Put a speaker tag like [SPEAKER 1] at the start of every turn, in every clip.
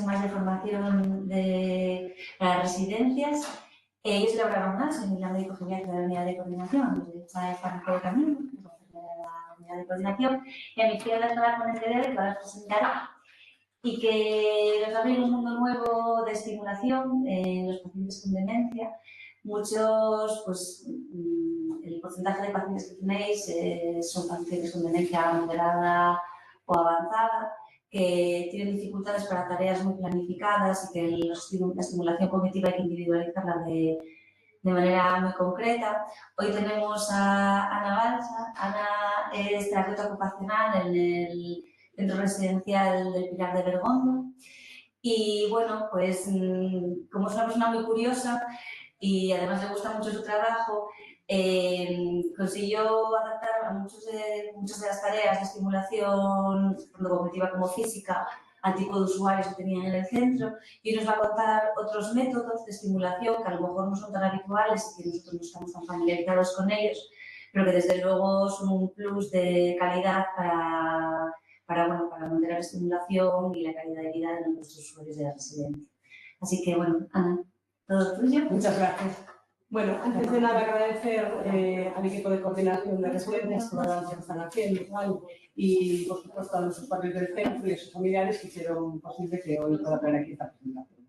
[SPEAKER 1] máis de formación para residencias. Ellos elaboraron más en la médico geriatra de la unidad de coordinación, de Franco de Camino, la unidad de coordinación, y a mi tía la trabajo en el TDR, que ahora os presentaré, y que nos abre un mundo nuevo de estimulación en los pacientes con demencia. Muchos, pues, el porcentaje de pacientes que tenéis son pacientes con demencia moderada o avanzada, que tienen dificultades para tareas muy planificadas y que la estimulación cognitiva hay que individualizarla de manera muy concreta. Hoy tenemos a Ana Balsa. Ana es terapeuta ocupacional en el Centro Residencial del Pilar de Bergondo. Y bueno, pues como es una persona muy curiosa y además le gusta mucho su trabajo, consiguió adaptar a muchas de las tareas de estimulación, tanto cognitiva como física, al tipo de usuarios que tenían en el centro, y nos va a contar otros métodos de estimulación que a lo mejor no son tan habituales y que nosotros no estamos tan familiarizados con ellos, pero que desde luego son un plus de calidad para mantener la estimulación y la calidad de vida de nuestros usuarios de la residencia. Así que, bueno, Ana, todo tuyo.
[SPEAKER 2] Muchas gracias. Bueno, antes de nada agradecer al equipo de coordinación de residencias por lo que están haciendo, y por supuesto a los usuarios del centro y a sus familiares que hicieron posible que hoy pueda tener aquí esta presentación.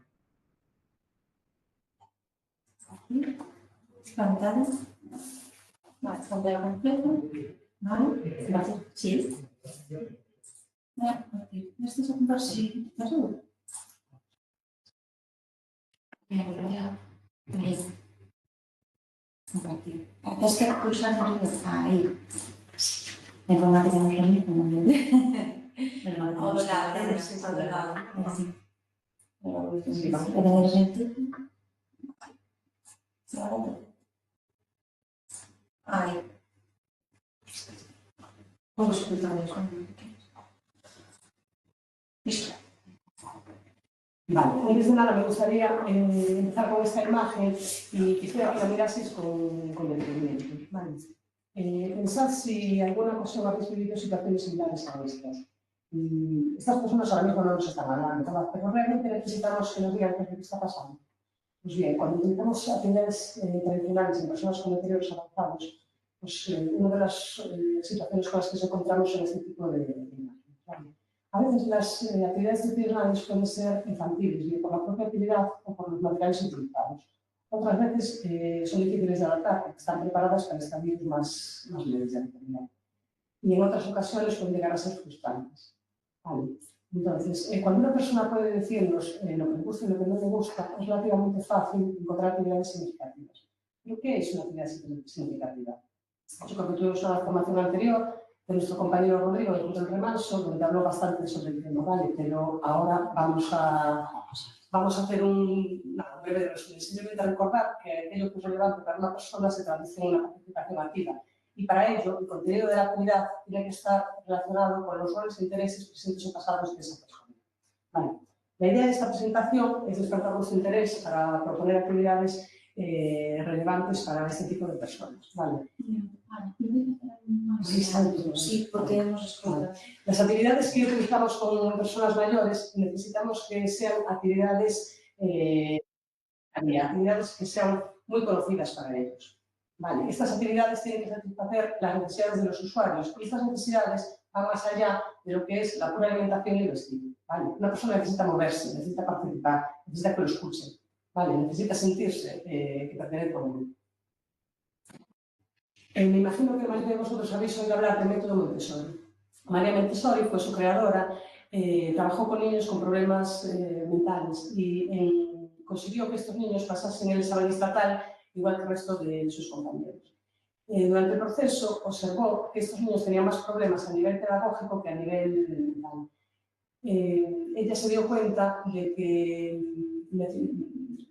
[SPEAKER 1] Pantalla. Vale, pantalla completa. Vale, gracias. Sí. ¿Esto es un sí? ¿Estás seguro? Bien. Compartir. Es que pulsar ahí. La informática no es lo mismo. Ahí. Vamos a explicar eso. Listo.
[SPEAKER 2] Vale, antes de nada me gustaría empezar con esta imagen y quisiera que la miraseis con detenimiento. Vale. Pensad si alguna ocasión habéis vivido situaciones similares a estas. Estas personas ahora mismo no nos están hablando, pero realmente necesitamos que nos digan qué es lo que está pasando. Pues bien, cuando utilizamos actividades tradicionales en personas con deterioros avanzados, pues una de las situaciones con las que nos encontramos son este tipo de imágenes. ¿Vale? A veces las actividades tradicionales pueden ser infantiles, bien por la propia actividad o por los materiales utilizados. Otras veces son difíciles de adaptar, porque están preparadas para estadios más leves de actividad. Y en otras ocasiones pueden llegar a ser frustrantes. ¿Vale? Entonces, cuando una persona puede decirnos lo que le gusta y lo que no le gusta, es relativamente fácil encontrar actividades significativas. ¿Pero qué es una actividad significativa? Yo creo que tuvimos una formación anterior de nuestro compañero Rodrigo de Punto del Remanso, donde habló bastante sobre el tema, ¿vale? Pero ahora vamos a hacer un breve resumen. Simplemente recordar que aquello que es relevante para una persona se traduce en una participación activa. Y para ello, el contenido de la actividad tiene que estar relacionado con los roles e intereses presentes o pasados de esa persona. Vale. La idea de esta presentación es despertar vuestro interés para proponer actividades relevantes para este tipo de personas. Vale.
[SPEAKER 1] Sí, porque hemos escuchado.
[SPEAKER 2] Las actividades que utilizamos con personas mayores necesitamos que sean actividades que sean muy conocidas para ellos. Vale, estas actividades tienen que satisfacer las necesidades de los usuarios y estas necesidades van más allá de lo que es la pura alimentación y el vestido. Vale, una persona necesita moverse, necesita participar, necesita que lo escuchen, vale, necesita sentirse que pertenece a un grupo. Me imagino que la mayoría de vosotros habéis oído hablar del método Montessori. María Montessori fue su creadora, trabajó con niños con problemas mentales y consiguió que estos niños pasasen el examen estatal igual que el resto de sus compañeros. Durante el proceso observó que estos niños tenían más problemas a nivel pedagógico que a nivel mental. Ella se dio cuenta de que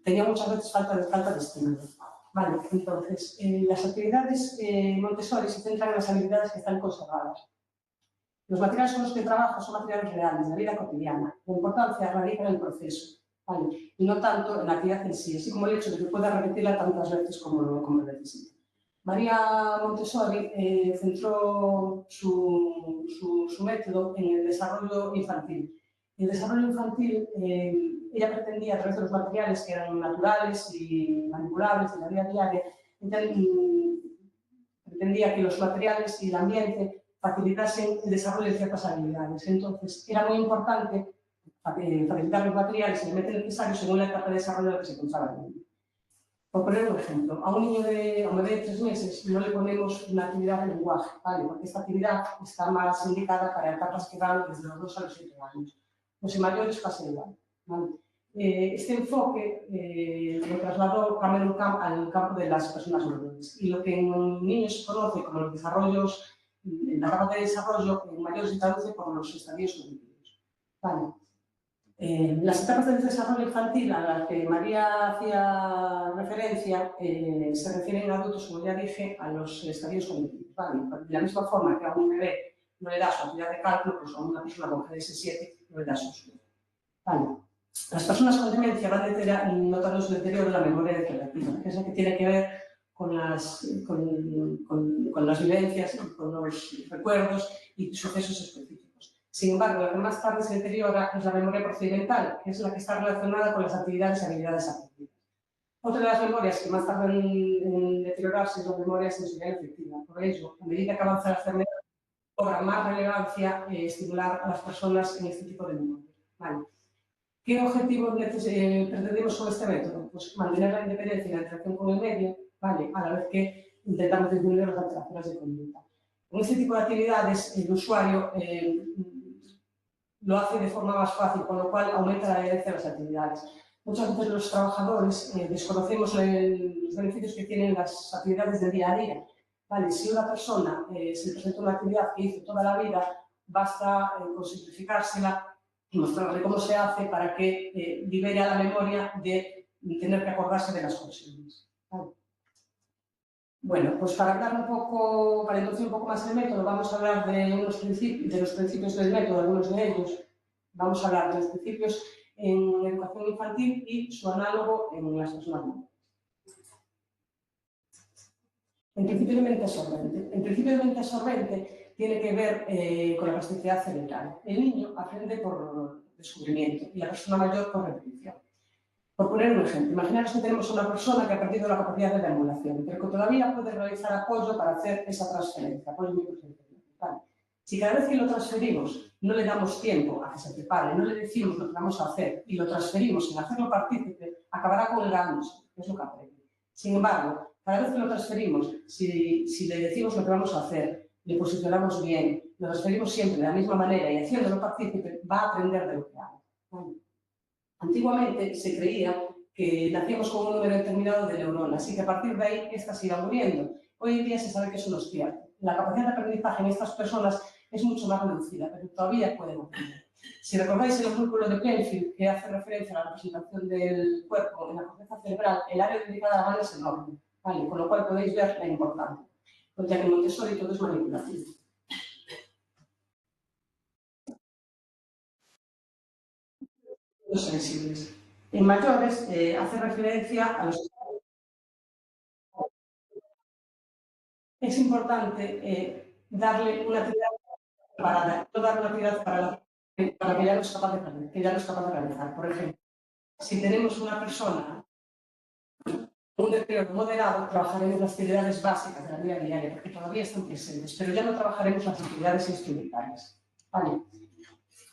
[SPEAKER 2] tenía muchas veces falta de estímulo. Vale, entonces, las actividades Montessori se centran en las habilidades que están conservadas. Los materiales con los que trabajo son materiales reales, de la vida cotidiana. La importancia radica en el proceso, ¿vale? Y no tanto en la actividad en sí, así como el hecho de que pueda repetirla tantas veces como necesite. María Montessori centró su método en el desarrollo infantil El desarrollo infantil, ella pretendía, a través de los materiales que eran naturales y manipulables de la vida diaria, pretendía que los materiales y el ambiente facilitasen el desarrollo de ciertas habilidades. Entonces, era muy importante facilitar los materiales y elementos necesarios según la etapa de desarrollo en la que se encontraba el niño. Por poner un ejemplo, a un niño de 3 meses no le ponemos una actividad de lenguaje, ¿vale? Porque esta actividad está más indicada para etapas que van desde los 2 a los 7 años. Los mayores pasa igual, ¿vale? Este enfoque lo trasladó Cameron Camp al campo de las personas mayores. Y lo que en niños se conoce como los desarrollos, en la etapa de desarrollo, en mayores se traduce por los estadios cognitivos. ¿Vale? Las etapas del desarrollo infantil a las que María hacía referencia se refieren a adultos, como ya dije, a los estadios cognitivos. ¿Vale? De la misma forma que a un bebé no le da su actividad de cálculo, pues a una persona con GDS7 no le da su estudio. ¿Vale? Las personas con demencia van notando su deterioro de la memoria declarativa, que es la que tiene que ver con las vivencias, con los recuerdos y sucesos específicos. Sin embargo, la que más tarde se deteriora es la memoria procedimental, que es la que está relacionada con las actividades y habilidades aprendidas. Otra de las memorias que más tardan en deteriorarse es la memoria sensorial efectiva. Por ello, a medida que avanza la enfermedad, cobra más relevancia estimular a las personas en este tipo de memoria. ¿Vale? ¿Qué objetivos pretendemos con este método? Pues mantener la independencia y la interacción con el medio, ¿vale? A la vez que intentamos disminuir las alteraciones de conducta. Con este tipo de actividades, el usuario lo hace de forma más fácil, con lo cual aumenta la adherencia a las actividades. Muchas veces los trabajadores desconocemos los beneficios que tienen las actividades del día a día. ¿Vale? Si una persona se presenta una actividad que hizo toda la vida, basta con simplificársela y mostrarle cómo se hace para que libere a la memoria de tener que acordarse de las cosas. ¿Vale? Bueno, pues para hablar un poco, para introducir un poco más el método, vamos a hablar de los principios del método, algunos de ellos. Vamos a hablar de los principios en educación infantil y su análogo en las personas mayores. El principio de mente absorbente. El principio de mente absorbente tiene que ver con la plasticidad cerebral. El niño aprende por descubrimiento y la persona mayor por repetición. Por poner un ejemplo, imaginaros que tenemos una persona que ha perdido la capacidad de deambulación, pero que todavía puede realizar apoyo para hacer esa transferencia, apoyo microsensorial. Vale. Si cada vez que lo transferimos no le damos tiempo a que se prepare, no le decimos lo que vamos a hacer y lo transferimos sin hacerlo partícipe, acabará colgándose, que es lo que aprende. Sin embargo, cada vez que lo transferimos, si le decimos lo que vamos a hacer, le posicionamos bien, lo transferimos siempre de la misma manera y haciéndolo partícipe, va a aprender de lo que haga. Vale. Antiguamente se creía que nacíamos con un número determinado de neuronas y que a partir de ahí estas iban muriendo. Hoy en día se sabe que eso no es cierto. La capacidad de aprendizaje en estas personas es mucho más reducida, pero todavía pueden aprender. Si recordáis el músculo de Plainfield, que hace referencia a la representación del cuerpo en la corteza cerebral, el área dedicada a la mano es enorme, ¿vale? Con lo cual podéis ver la importancia, ya que en Montessori todo es manipulativo. Los sensibles. En mayores hace referencia a los... Es importante darle una actividad preparada, no dar una actividad para que ya no es capaz de realizar. Por ejemplo, si tenemos una persona con un deterioro moderado, trabajaremos las actividades básicas de la vida diaria, porque todavía están presentes, pero ya no trabajaremos las actividades instrumentales. ¿Vale?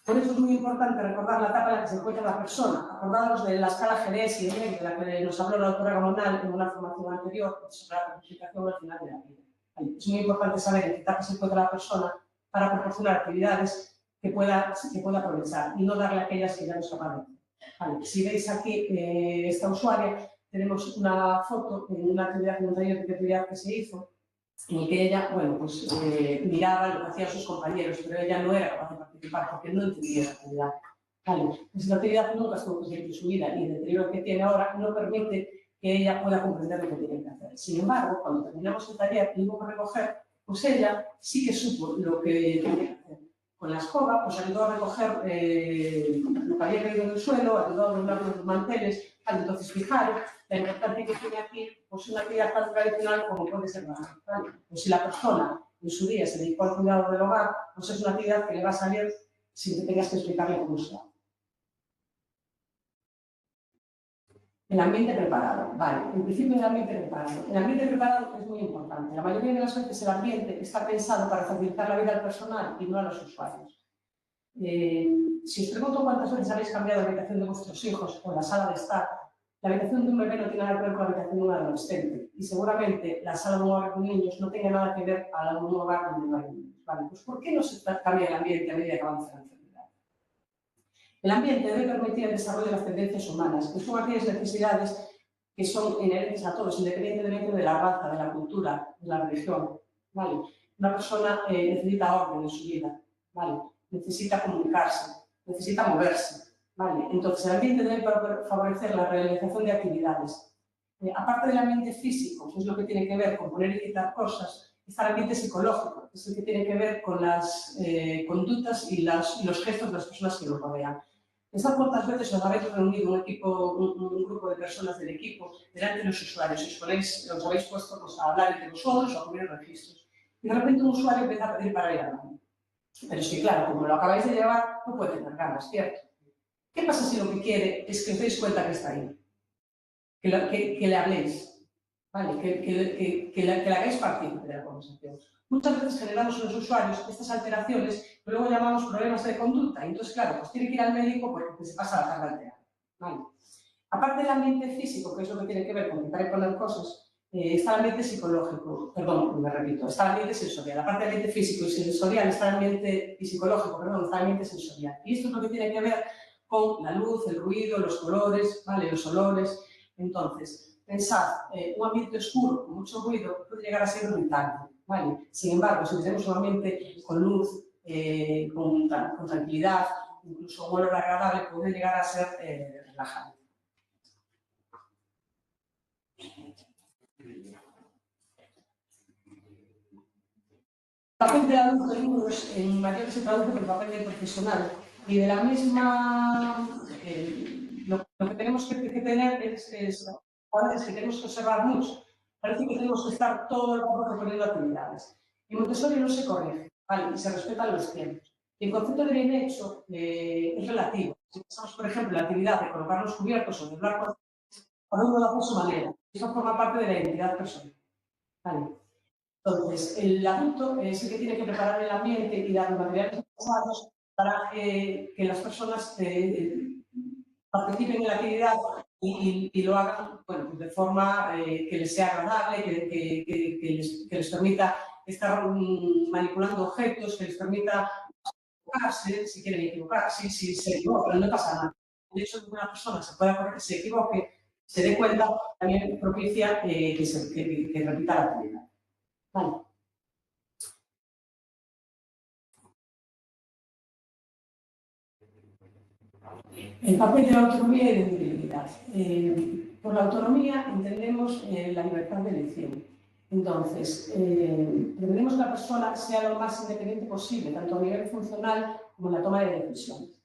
[SPEAKER 2] Por eso es muy importante recordar la etapa en la que se encuentra la persona. Acordaros de la escala GDS y de la que nos habló la doctora Gamonal en una formación anterior sobre la planificación al final de la vida. ¿Vale? Es muy importante saber en qué etapa se encuentra la persona para proporcionar actividades que pueda aprovechar y no darle aquellas que ya no es capaz de hacer. ¿Vale? Si veis aquí esta usuaria, tenemos una foto en una actividad en un taller de creatividad que se hizo en el que ella, bueno, pues miraba lo que hacían sus compañeros, pero ella no era capaz de participar porque no entendía la actividad. Vale, esa actividad nunca estuvo presente en su vida y el deterioro que tiene ahora no permite que ella pueda comprender lo que tiene que hacer. Sin embargo, cuando terminamos el taller y hubo que recoger, pues ella sí que supo lo que tenía que hacer. Con la escoba, pues ayudó a recoger lo que había caído en el suelo, ayudó a doblar los manteles. Entonces, fijaros la importancia que tiene aquí pues una actividad tan tradicional como puede ser la mano. ¿Vale? Pues si la persona en su día se dedicó al cuidado del hogar, pues es una actividad que le va a salir sin que tengas que explicarle cómo se hace. El ambiente preparado, vale. En principio, el ambiente preparado. El ambiente preparado es muy importante. La mayoría de las veces el ambiente está pensado para facilitar la vida al personal y no a los usuarios. Si os pregunto cuántas veces habéis cambiado la habitación de vuestros hijos o la sala de estar, la habitación de un bebé no tiene nada que ver con la habitación de un adolescente. Y seguramente la sala de un hogar con niños no tenga nada que ver a la de un hogar donde no hay niños. Vale, pues ¿por qué no se cambia el ambiente a medida que avanza la enfermedad? El ambiente debe permitir el desarrollo de las tendencias humanas, que son aquellas necesidades que son inherentes a todos, independientemente de la raza, de la cultura, de la religión. ¿Vale? Una persona necesita orden en su vida, ¿vale? Necesita comunicarse, necesita moverse. ¿Vale? Entonces, el ambiente debe favorecer la realización de actividades. Aparte del ambiente físico, que es lo que tiene que ver con poner y quitar cosas, está el ambiente psicológico, que es el que tiene que ver con las conductas y los gestos de las personas que lo rodean. ¿Pensad cuántas veces os habéis reunido un grupo de personas del equipo delante de los usuarios y os habéis puesto pues, a hablar entre vosotros o a poner registros? Y de repente un usuario empieza a pedir para ir al baño. Pero es que, claro, como lo acabáis de llevar, no puede tener ganas, ¿cierto? ¿Qué pasa si lo que quiere es que os deis cuenta que está ahí? Que le habléis, ¿vale? Que le hagáis partícipe de la conversación. Muchas veces generamos en los usuarios estas alteraciones que luego llamamos problemas de conducta. Y entonces, claro, pues tiene que ir al médico porque se pasa la tarde alterada. ¿Vale? Aparte del ambiente físico, que es lo que tiene que ver con quitar y poner cosas, está el ambiente psicológico, perdón, me repito, está el ambiente sensorial. Aparte del ambiente físico y sensorial, está el ambiente psicológico, perdón, está el ambiente sensorial. Y esto es lo que tiene que ver con la luz, el ruido, los colores, ¿vale? Los olores. Entonces, pensad, un ambiente oscuro con mucho ruido puede llegar a ser irritante, ¿vale? Sin embargo, si tenemos un ambiente con luz, con tranquilidad, incluso un olor agradable, puede llegar a ser relajante. El papel de adulto en mayor se traduce por el papel del profesional y de la misma lo que tenemos que tener es que tenemos que observar mucho. Parece que tenemos que estar todo el rato proponiendo actividades. En Montessori no se corrige, ¿vale? Y se respetan los tiempos. Y el concepto de bien hecho es relativo. Si pensamos, por ejemplo, la actividad de colocar los cubiertos o de hablar con cada uno lo hace a su manera. Eso forma parte de la identidad personal. ¿Vale? Entonces, el adulto es el que tiene que preparar el ambiente y dar los materiales necesarios para que las personas participen en la actividad y lo hagan bueno, pues de forma que les sea agradable, que les permita estar manipulando objetos, que les permita equivocarse, si quieren equivocarse, si se equivocan, no pasa nada. El hecho de que una persona se equivoque, se dé cuenta, también propicia que repita la actividad. Vale. El papel de la autonomía y de individualidad. Por la autonomía entendemos la libertad de elección. Entonces, pretendemos que la persona sea lo más independiente posible, tanto a nivel funcional como en la toma de decisiones.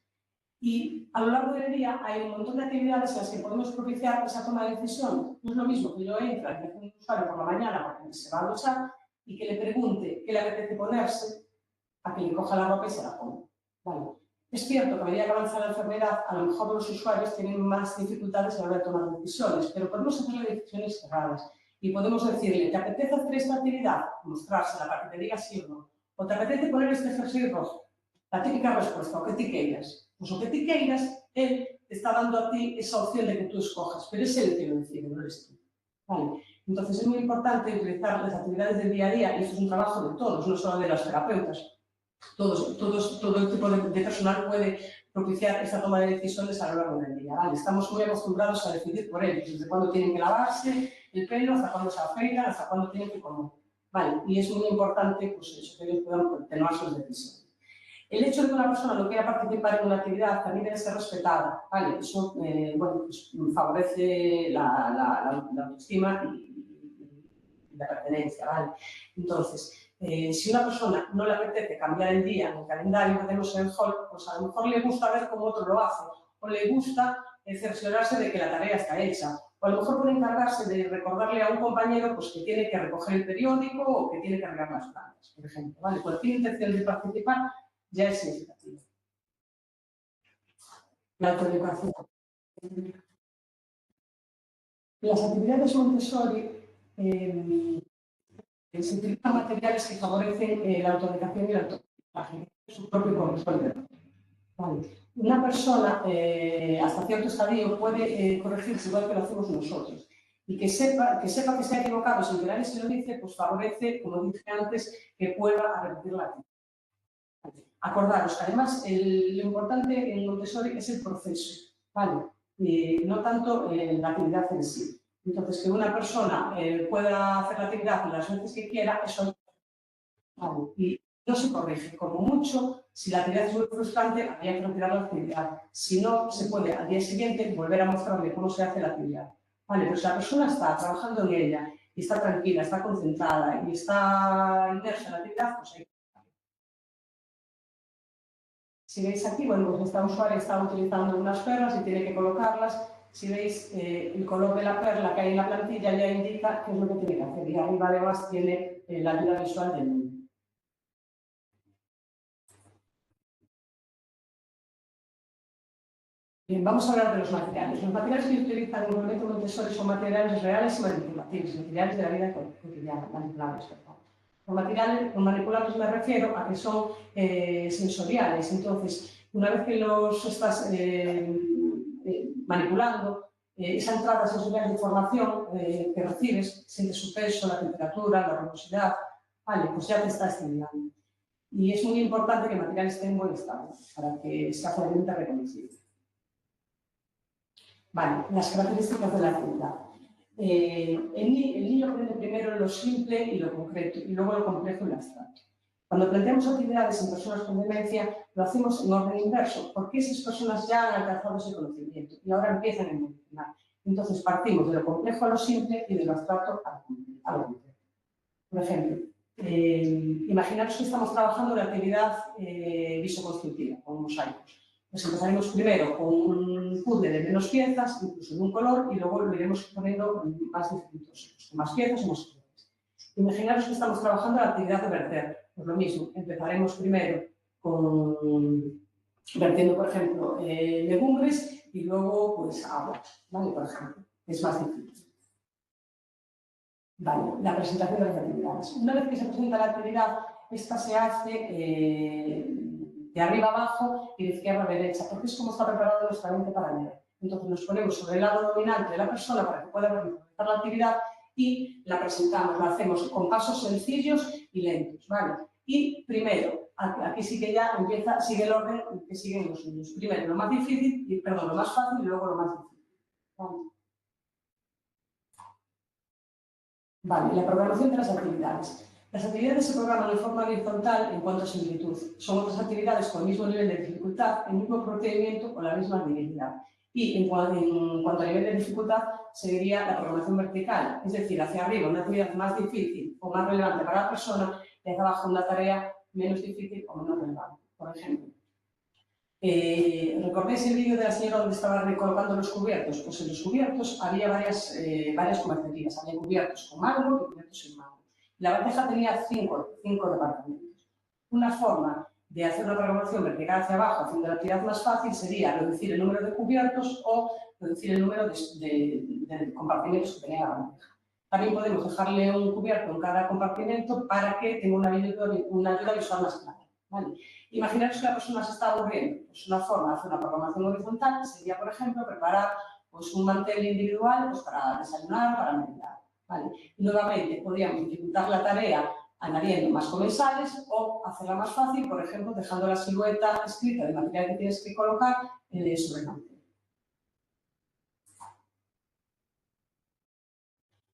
[SPEAKER 2] Y a lo largo del día hay un montón de actividades en las que podemos propiciar esa toma de decisión. No es lo mismo que yo entre a un usuario por la mañana porque se va a duchar y que le pregunte qué le apetece ponerse a que le coja la ropa y se la ponga. Vale. Es cierto que a medida que avanza la enfermedad, a lo mejor los usuarios tienen más dificultades a la hora de tomar decisiones, pero podemos hacerle decisiones cerradas y podemos decirle, ¿te apetece hacer esta actividad? Mostrársela para que te diga sí o no. ¿O te apetece poner este jersey rojo? La típica respuesta, o que ti queiras. Pues o que ti queiras, él te está dando a ti esa opción de que tú escojas, pero es él el que lo decide, no eres tú. Vale. Entonces es muy importante utilizar las actividades del día a día, y esto es un trabajo de todos, no solo de los terapeutas. Todo el tipo de personal puede propiciar esta toma de decisiones a lo largo del día. ¿Vale? Estamos muy acostumbrados a decidir por ellos, desde cuándo tienen que lavarse el pelo, hasta cuándo se afeitan, hasta cuándo tienen que comer. ¿Vale? Y es muy importante pues, eso, que ellos puedan tomar sus decisiones. El hecho de que una persona no quiera participar en una actividad también debe ser respetada. ¿Vale? Eso bueno, pues, favorece la autoestima y la pertenencia. ¿Vale? Entonces, si una persona no le apetece cambiar el día en el calendario que tenemos en el hall, pues a lo mejor le gusta ver cómo otro lo hace, o le gusta cerciorarse de que la tarea está hecha, o a lo mejor puede encargarse de recordarle a un compañero pues, que tiene que recoger el periódico o que tiene que regar las plantas, por ejemplo. ¿Vale? Cualquier intención de participar ya es significativa. La autoeducación. Las actividades Montessori se utilizan materiales que favorecen la autoeducación y la autoaprendizaje, su propio control. Vale. Una persona, hasta cierto estadio, puede corregirse igual que lo hacemos nosotros. Y que sepa que se ha equivocado sin que nadie se lo dice, pues favorece, como dije antes, que vuelva a repetir la actividad. Acordaros, además, lo importante en Montessori es el proceso, ¿vale? No tanto la actividad en sí. Entonces, que una persona pueda hacer la actividad las veces que quiera, eso vale. Y no se corrige. Como mucho, si la actividad es muy frustrante, habría que retirar la actividad. Si no, se puede al día siguiente volver a mostrarle cómo se hace la actividad. Vale, pero si la persona está trabajando en ella y está tranquila, está concentrada y está inmersa en la actividad, pues hay. Si veis aquí, bueno, pues esta usuaria está utilizando unas perlas y tiene que colocarlas. Si veis el color de la perla que hay en la plantilla ya indica qué es lo que tiene que hacer. Y arriba además tiene la ayuda visual del niño. Bien, vamos a hablar de los materiales. Los materiales que utilizan en el método Montessori son materiales reales y manipulativos, materiales de la vida cotidiana, manipulables. Los materiales manipulables me refiero a que son sensoriales. Entonces, una vez que los estás manipulando, esa entrada sensorial de información que recibes, sientes su peso, la temperatura, la rugosidad, vale, pues ya te está estimulando. Y es muy importante que el material esté en buen estado para que sea fácilmente reconocible. Vale, las características de la actividad. El niño aprende primero lo simple y lo concreto, y luego lo complejo y lo abstracto. Cuando planteamos actividades en personas con demencia, lo hacemos en orden inverso, porque esas personas ya han alcanzado ese conocimiento y ahora empiezan a evolucionar. Entonces partimos de lo complejo a lo simple y de lo abstracto a lo concreto. Por ejemplo, imaginaros que estamos trabajando en la actividad visoconstructiva, con mosaicos. Pues empezaremos primero con un puzzle de menos piezas, incluso de un color, y luego lo iremos poniendo más dificultosos, con más piezas y más colores. Imaginaros que estamos trabajando en la actividad de verter. Pues lo mismo, empezaremos primero con vertiendo, por ejemplo, legumbres y luego pues agua, ¿vale? Por ejemplo, es más difícil. Vale, la presentación de las actividades. Una vez que se presenta la actividad, esta se hace de arriba abajo y de izquierda a derecha, porque es como está preparado nuestra mente para leer. Entonces nos ponemos sobre el lado dominante de la persona para que pueda realizar la actividad y la presentamos, la hacemos con pasos sencillos y lentos, ¿vale? Y primero, aquí sí que ya empieza, sigue el orden que siguen los niños. Primero lo más difícil, perdón, lo más fácil y luego lo más difícil. ¿Vale? Vale, la programación de las actividades. Las actividades se programan de forma horizontal en cuanto a similitud. Son otras actividades con el mismo nivel de dificultad, el mismo procedimiento o la misma habilidad. Y en cuanto a nivel de dificultad, sería la programación vertical, es decir, hacia arriba una actividad más difícil o más relevante para la persona y hacia abajo una tarea menos difícil o menos relevante. Por ejemplo, ¿recordáis el vídeo de la señora donde estaba recolocando los cubiertos? Pues en los cubiertos había varias comercerías. Había cubiertos con mármol y cubiertos sin mármol. La bandeja tenía cinco departamentos. Una forma de hacer una programación vertical hacia abajo, haciendo la actividad más fácil, sería reducir el número de cubiertos o reducir el número de compartimentos que tenía la bandeja. También podemos dejarle un cubierto en cada compartimento para que tenga una ayuda visual más clara, ¿vale? Imaginaros que la persona se está aburriendo. Pues una forma de hacer una programación horizontal sería, por ejemplo, preparar pues, un mantel individual pues, para desayunar, para merendar, ¿vale? Y nuevamente, podríamos dificultar la tarea añadiendo más comensales o hacerla más fácil, por ejemplo, dejando la silueta escrita del material que tienes que colocar sobre el mantel.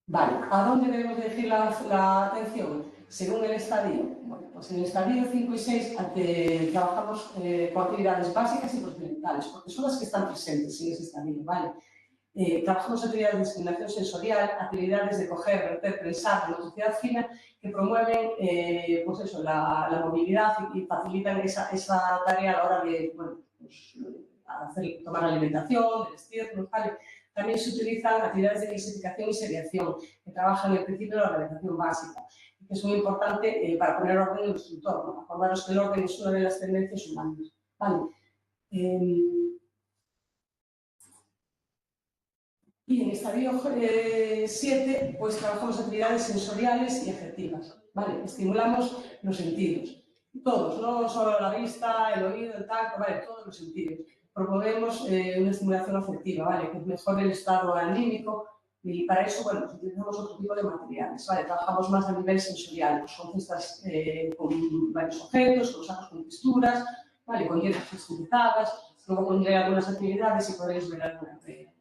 [SPEAKER 2] Vale, ¿a dónde debemos dirigir la atención? Según el estadio. Bueno, pues en el estadio 5 y 6 trabajamos con actividades básicas y procedimentales, porque son las que están presentes en ese estadio, ¿vale? Trabajamos actividades de discriminación sensorial, actividades de coger, verter, prensar, de motricidad fina, que promueven pues eso, la movilidad y facilitan esa tarea a la hora de bueno, pues, tomar alimentación, de vestirnos, ¿vale? También se utilizan actividades de clasificación y seriación, que trabajan en el principio de la organización básica, que es muy importante para poner orden en nuestro entorno. Acordaros que el orden es una de las tendencias humanas, ¿vale? Y en estadio 7, pues trabajamos actividades sensoriales y afectivas, ¿vale? Estimulamos los sentidos, todos, no solo la vista, el oído, el tacto, ¿vale? Todos los sentidos. Promovemos una estimulación afectiva, ¿vale? Que mejore el estado anímico y para eso, bueno, pues utilizamos otro tipo de materiales, ¿vale? Trabajamos más a nivel sensorial, pues con cestas con varios objetos, con sacos con texturas, ¿vale? Con dietas flexibilizadas, luego pondré algunas actividades y podréis ver algunas de ellas.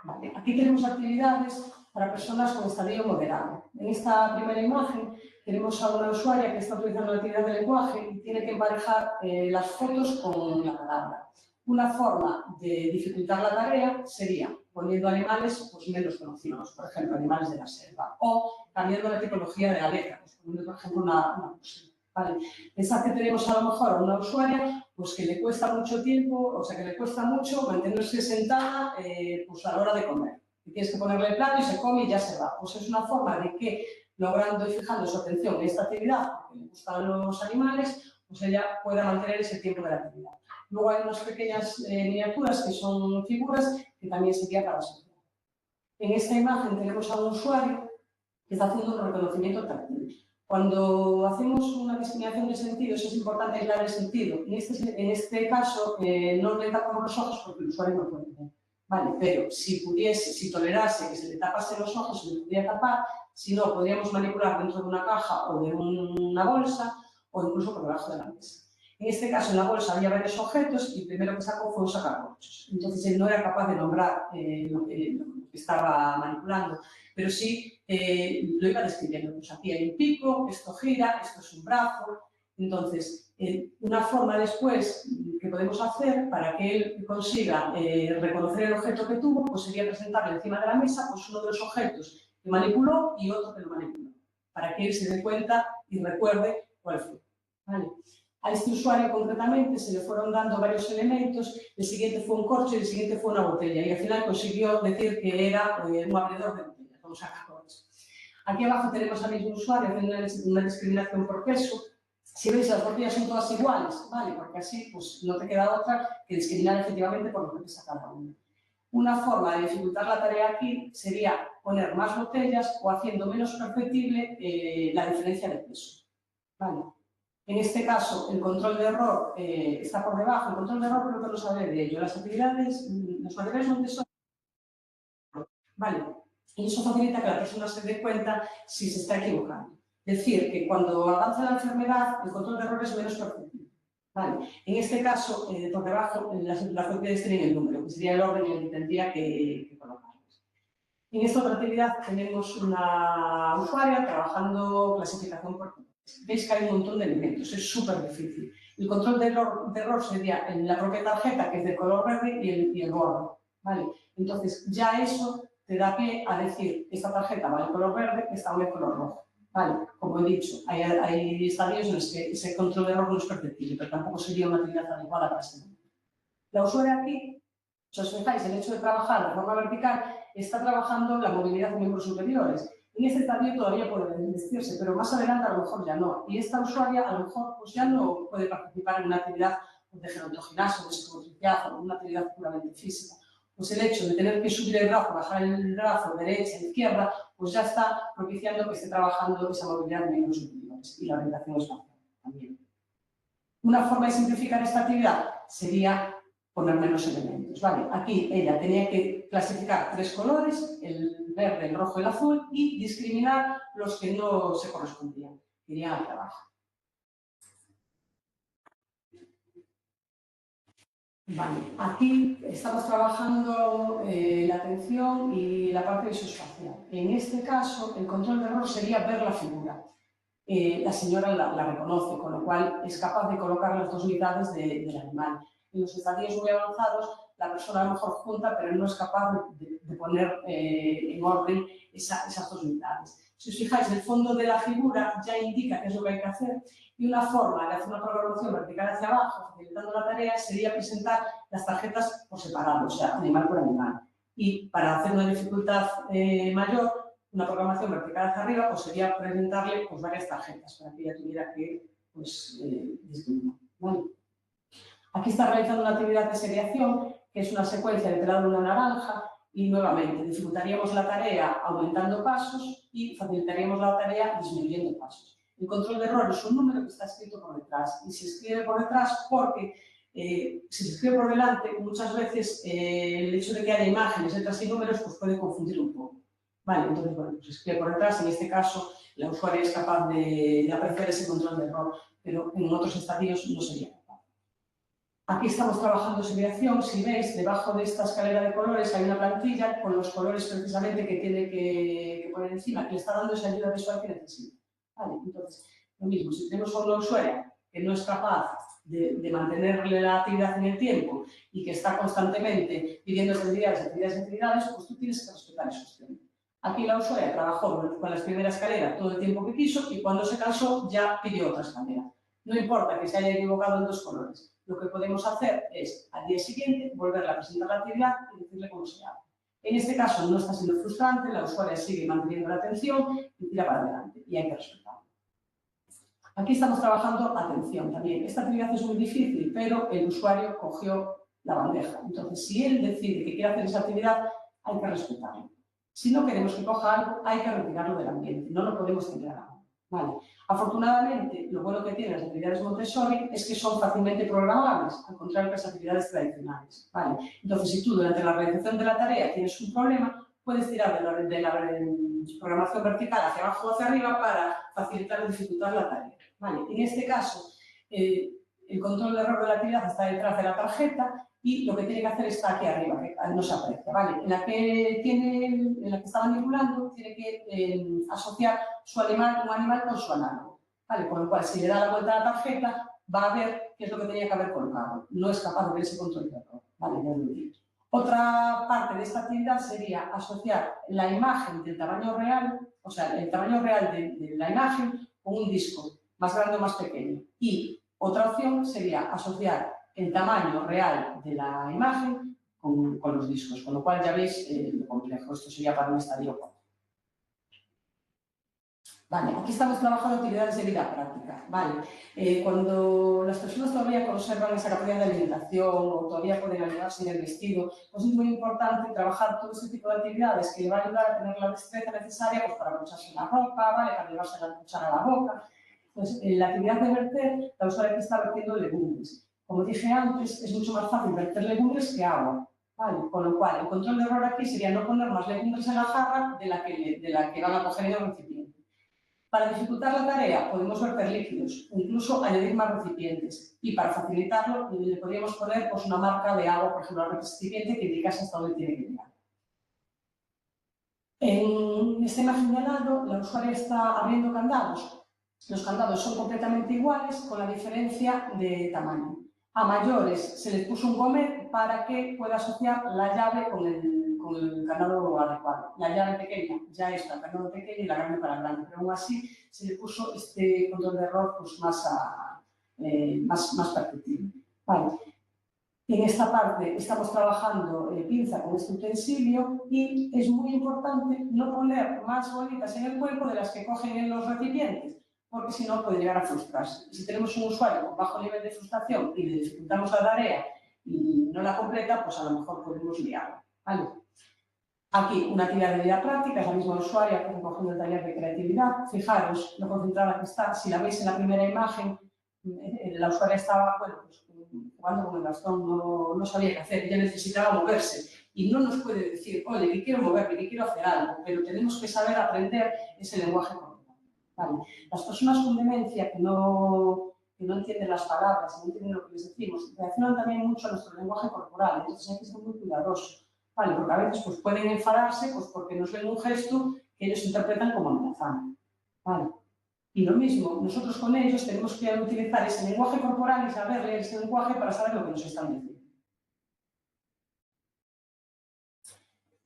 [SPEAKER 2] Vale. Aquí tenemos actividades para personas con estadio moderado. En esta primera imagen tenemos a una usuaria que está utilizando la actividad de lenguaje y tiene que emparejar las fotos con la palabra. Una forma de dificultar la tarea sería poniendo animales pues, menos conocidos, por ejemplo, animales de la selva, o cambiando la tipología de la letra, pues, poniendo, por ejemplo, una poesía. Vale. Pensad que tenemos a lo mejor a una usuaria pues que le cuesta mucho tiempo, o sea, que le cuesta mucho mantenerse sentada pues a la hora de comer. Y tienes que ponerle el plato y se come y ya se va. Pues es una forma de que, logrando y fijando su atención en esta actividad, porque le gustan los animales, pues ella pueda mantener ese tiempo de la actividad. Luego hay unas pequeñas miniaturas que son figuras que también sería para asociar. En esta imagen tenemos a un usuario que está haciendo un reconocimiento táctil. Cuando hacemos una discriminación de sentidos es importante aislar el sentido. En este caso no le tapamos los ojos porque el usuario no puede ver. Vale, pero si pudiese, si tolerase que se le tapase los ojos, se le pudiera tapar, si no, podríamos manipular dentro de una caja o de una bolsa o incluso por debajo de la mesa. En este caso, en la bolsa había varios objetos y el primero que sacó fue un sacacorchos. Entonces, él no era capaz de nombrar lo que estaba manipulando, pero sí lo iba describiendo. Pues aquí hay un pico, esto gira, esto es un brazo. Entonces, una forma después que podemos hacer para que él consiga reconocer el objeto que tuvo, pues sería presentarle encima de la mesa pues uno de los objetos que manipuló y otro que lo manipuló, para que él se dé cuenta y recuerde cuál fue. ¿Vale? A este usuario concretamente se le fueron dando varios elementos, el siguiente fue un corcho y el siguiente fue una botella, y al final consiguió decir que era un abridor de botellas, vamos a corchos. Aquí abajo tenemos al mismo usuario haciendo una discriminación por peso. Si veis, las botellas son todas iguales, ¿vale? Porque así pues, no te queda otra que discriminar efectivamente por lo que pesa cada uno. Una forma de dificultar la tarea aquí sería poner más botellas o haciendo menos perceptible la diferencia de peso. ¿Vale? En este caso, el control de error está por debajo. El control de error creo que no sabe de ello. Las actividades, los materiales Montessori, ¿vale? Y eso facilita que la persona se dé cuenta si se está equivocando. Es decir, que cuando avanza la enfermedad, el control de error es menos perceptible. ¿Vale? En este caso, por debajo, las actividades tienen el número, que sería el orden en el que tendría que colocarlas. En esta otra actividad tenemos una usuaria trabajando clasificación por colores. Veis que hay un montón de elementos, es súper difícil. El control de error sería en la propia tarjeta, que es de color verde, y el bordo. ¿Vale? Entonces, ya eso te da pie a decir, esta tarjeta va de color verde, esta va de color rojo. ¿Vale? Como he dicho, hay estadios en los que ese control de error no es perceptible, pero tampoco sería una actividad adecuada para este momento. La usuaria aquí, si os fijáis, el hecho de trabajar de forma vertical está trabajando la movilidad de miembros superiores. En este estadio todavía puede vestirse, pero más adelante a lo mejor ya no. Y esta usuaria a lo mejor pues ya no puede participar en una actividad de gerontogimnasio, de psicomotricidad o una actividad puramente física. Pues el hecho de tener que subir el brazo, bajar el brazo, derecha, izquierda, pues ya está propiciando que esté trabajando esa movilidad de miembros superiores y la orientación espacial también. Una forma de simplificar esta actividad sería poner menos elementos. ¿Vale? Aquí ella tenía que clasificar 3 colores, el verde, el rojo y el azul, y discriminar los que no se correspondían, que irían al trabajo. Vale. Aquí estamos trabajando la atención y la parte visoespacial. En este caso, el control de error sería ver la figura. La señora la reconoce, con lo cual es capaz de colocar las dos mitades del animal. En los estadios muy avanzados, la persona a lo mejor junta, pero no es capaz de poner en orden esas dos mitades. Si os fijáis, el fondo de la figura ya indica qué es lo que hay que hacer y una forma de hacer una programación vertical hacia abajo, facilitando la tarea, sería presentar las tarjetas por separado, o sea, animal por animal. Y para hacer una dificultad mayor, una programación vertical hacia arriba, pues sería presentarle pues, varias tarjetas para que ella tuviera que pues, discriminar. ¿Vale? Aquí está realizando una actividad de seriación, que es una secuencia de pelado de una naranja, y nuevamente dificultaríamos la tarea aumentando pasos y facilitaríamos la tarea disminuyendo pasos. El control de error es un número que está escrito por detrás, y se escribe por detrás porque si se escribe por delante, muchas veces el hecho de que haya imágenes, letras y números pues puede confundir un poco. Vale, entonces, bueno, pues se escribe por detrás. En este caso, la usuaria es capaz de apreciar ese control de error, pero en otros estadios no sería capaz. Aquí estamos trabajando seriación. Si veis, debajo de esta escalera de colores hay una plantilla con los colores precisamente que tiene que poner encima, que le está dando esa ayuda visual que necesita. Vale, entonces, lo mismo, si tenemos a una usuaria que no es capaz de mantenerle la actividad en el tiempo y que está constantemente pidiendo actividades, pues tú tienes que respetar esos tiempos. Aquí la usuaria trabajó con la primera escalera todo el tiempo que quiso y cuando se cansó ya pidió otra escalera. No importa que se haya equivocado en dos colores. Lo que podemos hacer es, al día siguiente, volverle a presentar la actividad y decirle cómo se hace. En este caso no está siendo frustrante, la usuaria sigue manteniendo la atención y tira para adelante y hay que respetarlo. Aquí estamos trabajando atención también. Esta actividad es muy difícil, pero el usuario cogió la bandeja. Entonces, si él decide que quiere hacer esa actividad, hay que respetarlo. Si no queremos que coja algo, hay que retirarlo del ambiente. No lo podemos tener a la mano. Vale. Afortunadamente, lo bueno que tienen las actividades Montessori es que son fácilmente programables, al contrario que las actividades tradicionales. Vale. Entonces, si tú durante la realización de la tarea tienes un problema, puedes tirar de la programación vertical hacia abajo o hacia arriba para facilitar o dificultar la tarea. Vale. En este caso, el control de error de la actividad está detrás de la tarjeta y lo que tiene que hacer está aquí arriba, que no se aprecia. ¿Vale? En la que está manipulando, tiene que asociar un animal con su análogo. ¿Vale? Con lo cual, si le da la vuelta a la tarjeta, va a ver qué es lo que tenía que haber colocado. No es capaz de ver ese control de error. ¿Vale? Otra parte de esta actividad sería asociar la imagen del tamaño real, o sea, el tamaño real de la imagen con un disco más grande o más pequeño. Y otra opción sería asociar el tamaño real de la imagen con los discos, con lo cual ya veis lo complejo. Esto sería para un estadio 4. Vale, aquí estamos trabajando actividades de vida práctica. Vale, cuando las personas todavía conservan esa capacidad de alimentación o todavía pueden ayudarse en el vestido, pues es muy importante trabajar todo ese tipo de actividades que le va a ayudar a tener la destreza necesaria pues, para abrocharse la ropa, ¿vale? Para llevarse la cuchara a la boca. Pues en la actividad de verter, la usuaria que está vertiendo legumbres. Como dije antes, es mucho más fácil verter legumbres que agua. ¿Vale? Con lo cual, el control de error aquí sería no poner más legumbres en la jarra de la que van a coger en el recipiente. Para dificultar la tarea, podemos verter líquidos, o incluso añadir más recipientes. Y para facilitarlo, le podríamos poner pues, una marca de agua, por ejemplo, al recipiente que indicase hasta dónde tiene que llegar. En esta imagen de al lado, la usuaria está abriendo candados. Los candados son completamente iguales, con la diferencia de tamaño. A mayores se les puso un gomet para que pueda asociar la llave con el candado adecuado. La llave pequeña ya es para el candado pequeño y la grande para el grande, pero aún así se le puso este control de error pues, más perceptible. Vale. En esta parte estamos trabajando pinza con este utensilio y es muy importante no poner más bolitas en el cuerpo de las que cogen en los recipientes, porque si no puede llegar a frustrarse. Si tenemos un usuario con bajo nivel de frustración y le dificultamos la tarea y no la completa, pues a lo mejor podemos liarla. ¿Vale? Aquí una actividad de vida práctica, es la misma usuaria que recogiendo el taller de creatividad. Fijaros lo concentrada que está. Si la veis en la primera imagen, la usuaria estaba pues, jugando con el bastón, no sabía qué hacer, ella necesitaba moverse. Y no nos puede decir, oye, que quiero moverme, que quiero hacer algo, pero tenemos que saber aprender ese lenguaje corporal. ¿Vale? Las personas con demencia que no entienden las palabras, no entienden lo que les decimos, reaccionan también mucho a nuestro lenguaje corporal, entonces hay que ser muy cuidadosos. ¿Vale? Porque a veces pues, pueden enfadarse pues, porque nos ven un gesto que ellos interpretan como amenazante. ¿Vale? Y lo mismo, nosotros con ellos tenemos que utilizar ese lenguaje corporal y saber leer ese lenguaje para saber lo que nos están diciendo.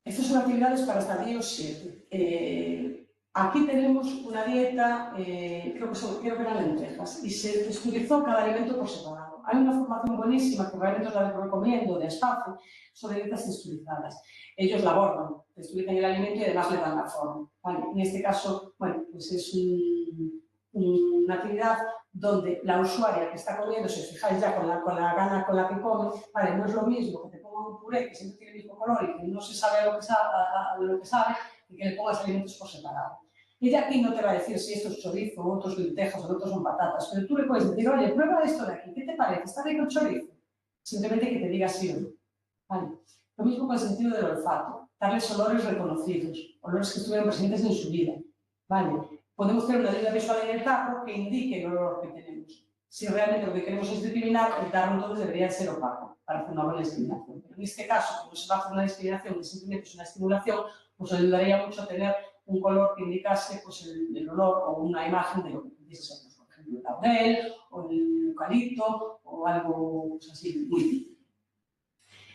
[SPEAKER 2] Estas son actividades para estadio 7. Aquí tenemos una dieta, creo que eran lentejas, y se texturizó cada alimento por separado. Hay una formación buenísima, que realmente os la recomiendo, de espacio, sobre dietas texturizadas. Ellos la abordan, texturizan el alimento y además le dan la forma. ¿Vale? En este caso, bueno, pues es una actividad donde la usuaria que está comiendo, si os fijáis ya con la gana con la que come, vale, no es lo mismo que te ponga un puré que siempre tiene el mismo color y que no se sabe a lo que sabe y que le pongas alimentos por separado. Ella aquí no te va a decir si esto es chorizo, o otros lentejas, o otros son patatas, pero tú le puedes decir, oye, prueba esto de aquí, ¿qué te parece? ¿Está rico el chorizo? Simplemente que te diga sí o no. Vale. Lo mismo con el sentido del olfato, darles olores reconocidos, olores que estuvieron presentes en su vida. Vale. Podemos tener una ayuda visual en el tarro que indique el olor que tenemos. Si realmente lo que queremos es discriminar, el tarro entonces debería ser opaco para hacer una buena discriminación. Pero en este caso, como se va a hacer una discriminación que simplemente es una estimulación, pues ayudaría mucho a tener un color que indicase pues, el olor o una imagen de lo que pudiese ser, pues, por ejemplo, el laurel o el eucalipto o algo pues, así muy típico.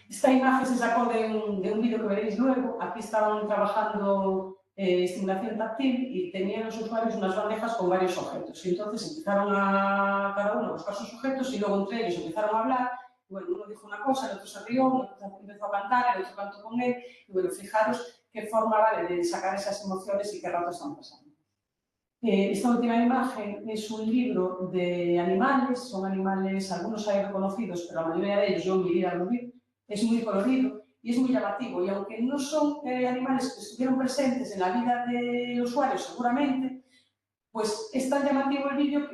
[SPEAKER 2] Esta imagen se sacó de un vídeo que veréis luego. Aquí estaban trabajando estimulación táctil y tenían los usuarios unas bandejas con varios objetos. Y entonces empezaron a cada uno a buscar sus objetos y luego entre ellos empezaron a hablar. Y bueno, uno dijo una cosa, el otro se rió, uno empezó a cantar, el otro cantó con él. Y bueno, fijaros qué forma vale de sacar esas emociones y qué rato están pasando. Esta última imagen es un libro de animales, son animales, algunos hay reconocidos, pero la mayoría de ellos yo en mi vida lo vi. Es muy colorido y es muy llamativo. Y aunque no son animales que estuvieron presentes en la vida del usuario seguramente, pues es tan llamativo el libro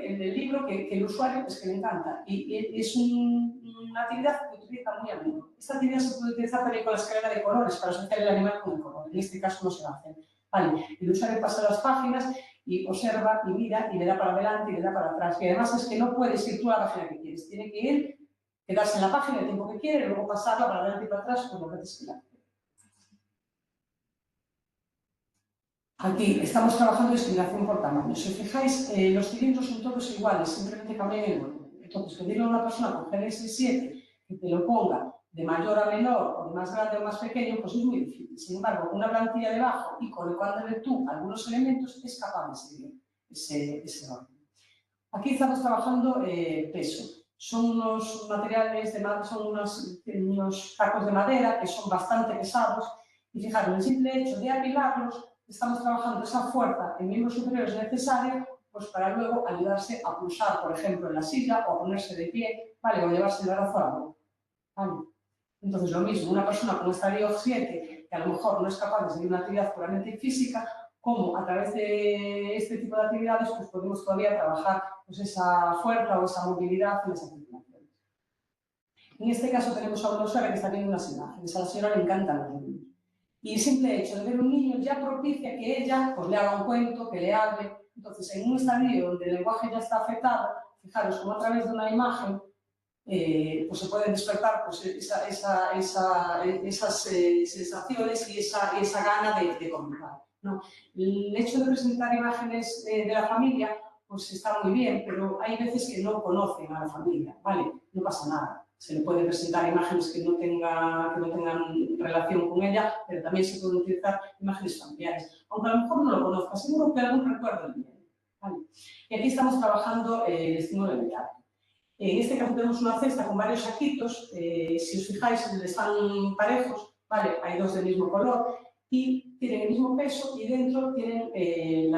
[SPEAKER 2] que el usuario es que le encanta. Y es una actividad que utiliza muy a menudo. Esta actividad se puede utilizar también con la escalera de colores para asociar el animal con el color. En este caso no se va a hacer. Vale, el usuario pasa las páginas y observa y mira y le da para adelante y le da para atrás. Y además es que no puedes ir tú a la página que quieres. Tiene que ir, quedarse en la página el tiempo que quiere y luego pasarla para adelante y para atrás con lo que te quieras. Aquí estamos trabajando discriminación por tamaño. Si os fijáis, los cilindros son todos iguales, simplemente cambian el volumen. Entonces, pedirle a una persona con GLS7 que te lo ponga de mayor a menor, o de más grande o más pequeño, pues es muy difícil. Sin embargo, con una plantilla debajo y colocándole tú algunos elementos, es capaz de seguir ese orden. Aquí estamos trabajando peso. Son unos materiales, son unos tacos de madera que son bastante pesados. Y fijaros, el simple hecho de apilarlos, estamos trabajando esa fuerza en miembros superiores necesaria pues para luego ayudarse a pulsar, por ejemplo, en la silla o a ponerse de pie, ¿vale? O llevarse el brazo a la boca. ¿Vale? Entonces, lo mismo, una persona con esta DIO7, que a lo mejor no es capaz de seguir una actividad puramente física, como a través de este tipo de actividades pues podemos todavía trabajar pues, esa fuerza o esa movilidad en esas articulaciones. En este caso tenemos a una usuaria que está viendo unas imágenes. A la señora le encantan los niños. Y el simple hecho de ver un niño ya propicia que ella pues, le haga un cuento, que le hable. Entonces, en un estadio donde el lenguaje ya está afectado, fijaros cómo a través de una imagen pues se pueden despertar pues, esas sensaciones y esa gana de comunicar, ¿no? El hecho de presentar imágenes de la familia pues está muy bien, pero hay veces que no conocen a la familia, ¿vale? No pasa nada. Se le pueden presentar imágenes que no tengan relación con ella, pero también se pueden utilizar imágenes familiares. Aunque a lo mejor no lo conozca, seguro que algún recuerdo tiene, ¿vale? Y aquí estamos trabajando el estímulo mental. En este caso tenemos una cesta con varios saquitos, si os fijáis están parejos, ¿vale? Hay dos del mismo color y tienen el mismo peso y dentro tienen el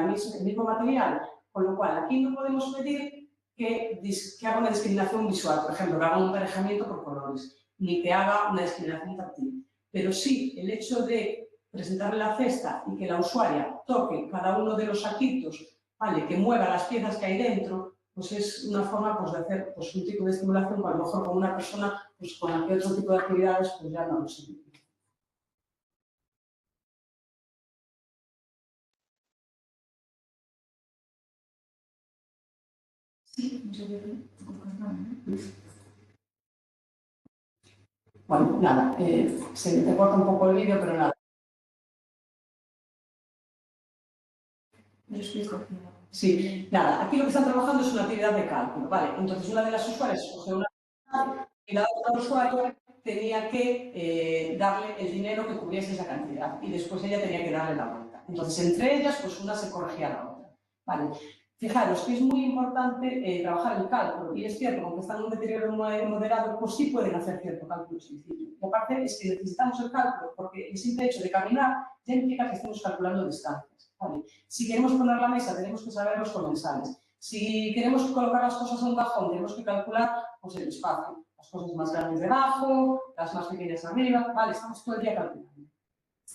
[SPEAKER 2] mismo material, con lo cual aquí no podemos pedir que haga una discriminación visual, por ejemplo, que haga un emparejamiento por colores, ni que haga una discriminación táctil, pero sí el hecho de presentarle la cesta y que la usuaria toque cada uno de los saquitos, ¿vale? Que mueva las piezas que hay dentro, pues es una forma pues, de hacer pues, un tipo de estimulación que a lo mejor con una persona pues, con la que otro tipo de actividades pues ya no lo sé.
[SPEAKER 1] Sí, no sé qué.
[SPEAKER 2] Bueno, nada, se te corta un poco el vídeo, pero nada.
[SPEAKER 1] Lo explico.
[SPEAKER 2] Sí, nada, aquí lo que están trabajando es una actividad de cálculo, ¿vale? Entonces una de las usuarias coge una y la otra usuaria tenía que darle el dinero que cubriese esa cantidad y después ella tenía que darle la vuelta. Entonces entre ellas, pues una se corregía a la otra, ¿vale? Fijaros que es muy importante trabajar el cálculo y es cierto, aunque están en un deterioro moderado, pues sí pueden hacer cierto cálculo sencillo. Y aparte es que necesitamos el cálculo porque el simple hecho de caminar ya implica que estemos calculando distancias, ¿vale? Si queremos poner la mesa tenemos que saber los comensales. Si queremos colocar las cosas en un cajón, tenemos que calcular pues, el espacio. Las cosas más grandes debajo, las más pequeñas arriba, vale, estamos todo el día calculando.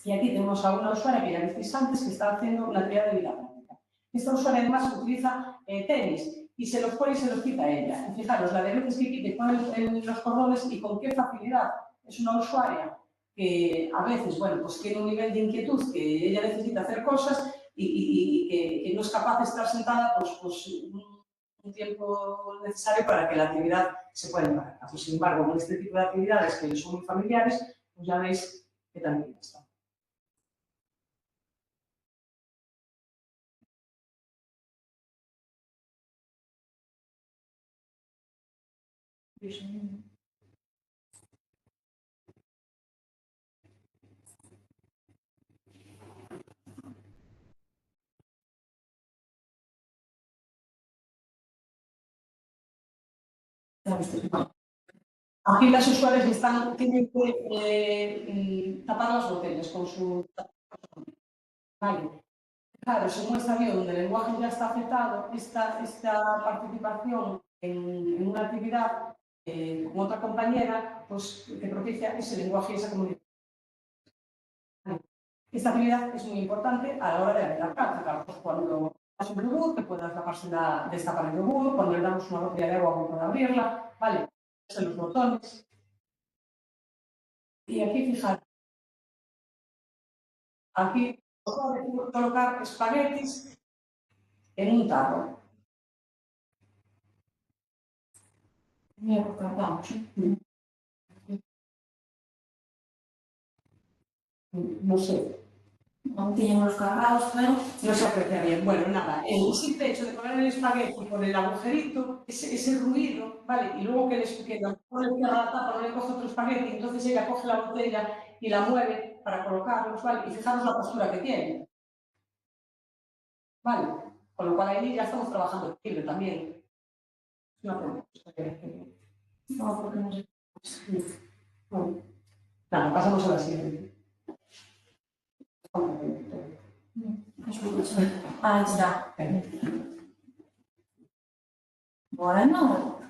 [SPEAKER 2] Y aquí tenemos a una usuaria que ya visteis antes que está haciendo una actividad de vida práctica. Esta usuaria además utiliza tenis y se los pone y se los quita ella. Y fijaros, la de veces que quita y pone en los cordones y con qué facilidad. Es una usuaria que a veces, bueno, pues tiene un nivel de inquietud que ella necesita hacer cosas y que no es capaz de estar sentada pues un tiempo necesario para que la actividad se pueda llevar a cabo. Sin embargo, con este tipo de actividades que son muy familiares, pues ya veis que también está. Aquí las usuarias tienen que tapar las botellas con su... Vale. Claro, se muestra bien donde el lenguaje ya está afectado, esta participación en una actividad con otra compañera, pues que propicia ese lenguaje y esa comunicación. Esta actividad es muy importante a la hora de la práctica, pues cuando das un yogur, que puedas destapar el yogur, cuando le damos una botella de agua, que pueda abrirla, vale, son los botones. Y aquí, fijar, aquí podemos colocar espaguetis en un tarro. No sé.
[SPEAKER 1] Aún teníamos los cargados, pero...
[SPEAKER 2] No se aprecia bien. Bueno, nada, el simple hecho de poner el espagueti por el agujerito, ese ruido, ¿vale? Y luego que la pone la tapa, no le coge otro espagueti, entonces ella coge la botella y la mueve para colocarlos, ¿vale? Y fijaros la postura que tiene, ¿vale? Con lo cual ahí ya estamos trabajando el equilibrio también. Es una pregunta.
[SPEAKER 1] No, porque no sé.
[SPEAKER 2] Bueno, nada, pasamos a la siguiente.
[SPEAKER 1] Ahí está. Bueno.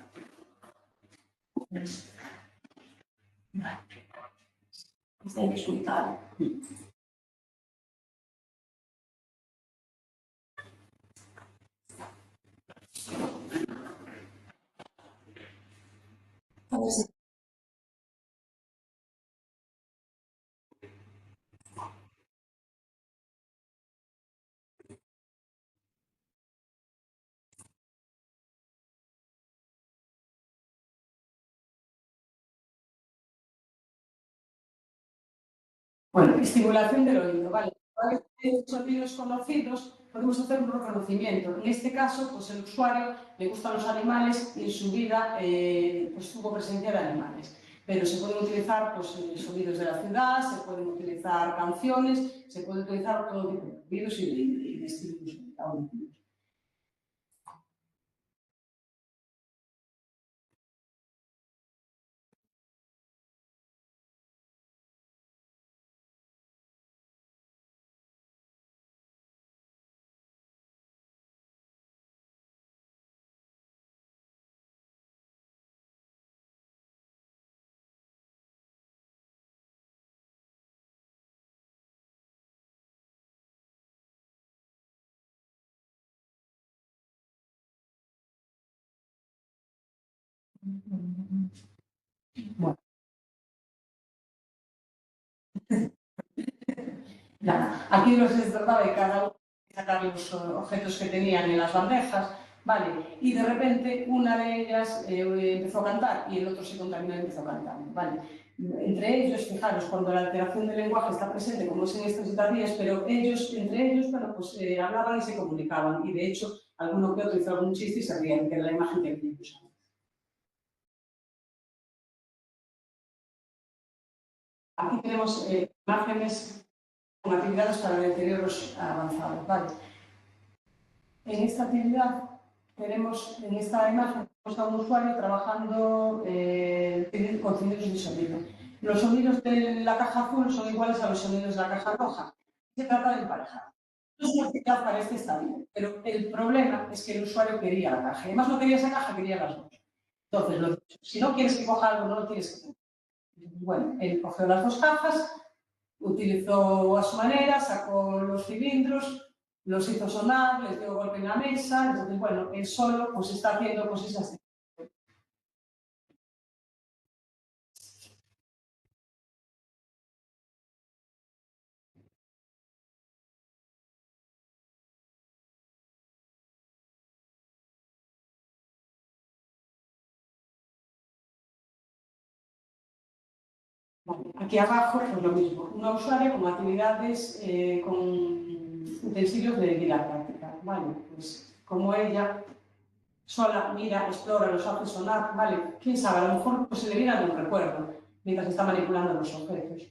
[SPEAKER 1] Está hay que escuchar. A ver si...
[SPEAKER 2] Bueno, estimulación del oído, ¿vale? Sonidos conocidos, podemos hacer un reconocimiento. En este caso, pues el usuario le gustan los animales y en su vida pues tuvo presencia de animales. Pero se pueden utilizar pues, sonidos de la ciudad, se pueden utilizar canciones, se puede utilizar todo tipo de ruidos y de estilos auditivos. Bueno. Nada. Aquí los les trataba de cada uno sacar los objetos que tenían en las bandejas, ¿vale? Y de repente una de ellas empezó a cantar y el otro se contaminó y empezó a cantar, ¿vale? Entre ellos, fijaros, cuando la alteración del lenguaje está presente, como es en estas situaciones, pero ellos, entre ellos, bueno, pues hablaban y se comunicaban. Y de hecho, alguno que otro hizo algún chiste y se rían, que era la imagen que vimos. Aquí tenemos imágenes con actividades para deterioros avanzados, ¿vale? En esta actividad tenemos, en esta imagen, tenemos a un usuario trabajando con sonidos de sonido. Los sonidos de la caja azul son iguales a los sonidos de la caja roja. Se trata de emparejar. Ya parece está bien, pero el problema es que el usuario quería la caja. Y además no quería esa caja, quería las dos. Entonces, lo dicho, si no quieres que coja algo, no lo tienes que tener. Bueno, él cogió las dos cajas, utilizó a su manera, sacó los cilindros, los hizo sonar, les dio golpe en la mesa, entonces, bueno, él solo pues está haciendo cosas de... Vale, aquí abajo, pues lo mismo, una usuaria con actividades con utensilios de vida práctica, ¿vale? Pues como ella sola mira, explora, los hace sonar, ¿vale? Quién sabe, a lo mejor pues, se le viene algún recuerdo mientras está manipulando los objetos.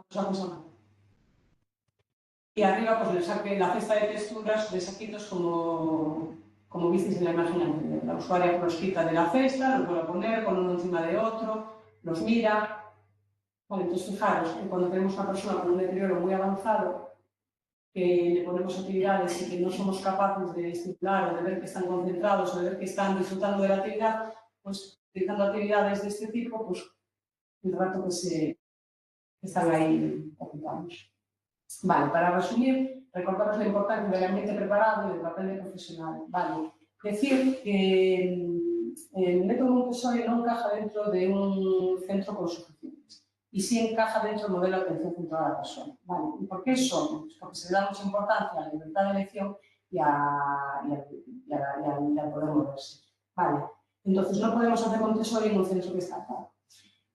[SPEAKER 2] Los hace sonar. Y arriba pues le saque la cesta de texturas de saquitos como visteis en la imagen anterior. La usuaria los quita de la cesta, los vuelve a poner con uno encima de otro, los mira. Vale, entonces fijaros, cuando tenemos una persona con un deterioro muy avanzado, que le ponemos actividades y que no somos capaces de estimular o de ver que están concentrados o de ver que están disfrutando de la actividad, pues utilizando actividades de este tipo, pues el rato que están ahí ocupados. Vale, para resumir, recordaros la importancia del ambiente preparado y del papel de profesional. Vale, decir que el método Montessori no encaja dentro de un centro con suficientes y sí encaja dentro del modelo de atención centrada a la persona. Vale, ¿y por qué eso? Pues porque se le da mucha importancia a la libertad de elección y al poder moverse. Vale, entonces no podemos hacer Montessori en un centro que está acá.